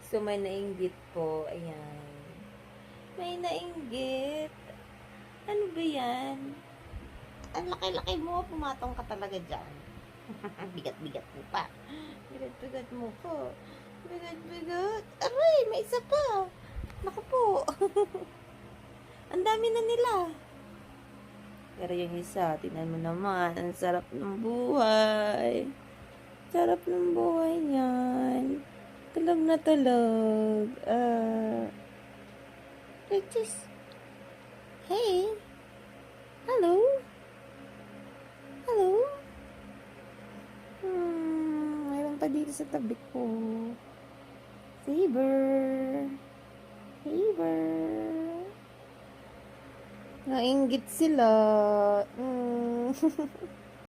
So, may nainggit po. Ayan. May nainggit. Ano ba yan? Ang laki-laki mo. Pumatong ka talaga dyan. Bigat-bigat mo pa. Bigat-bigat mo po. Bigat-bigat. Aray, may isa pa. Naku po. Ang dami na nila. Pero yung isa, tingnan mo naman. Ang sarap ng buhay. Sarap ng buhay niyan. Tulog na tulog. Riches. Hey. Hello. Hello. Mayroon pa dito sa tabi ko. Saber. Saber. Nainggit sila.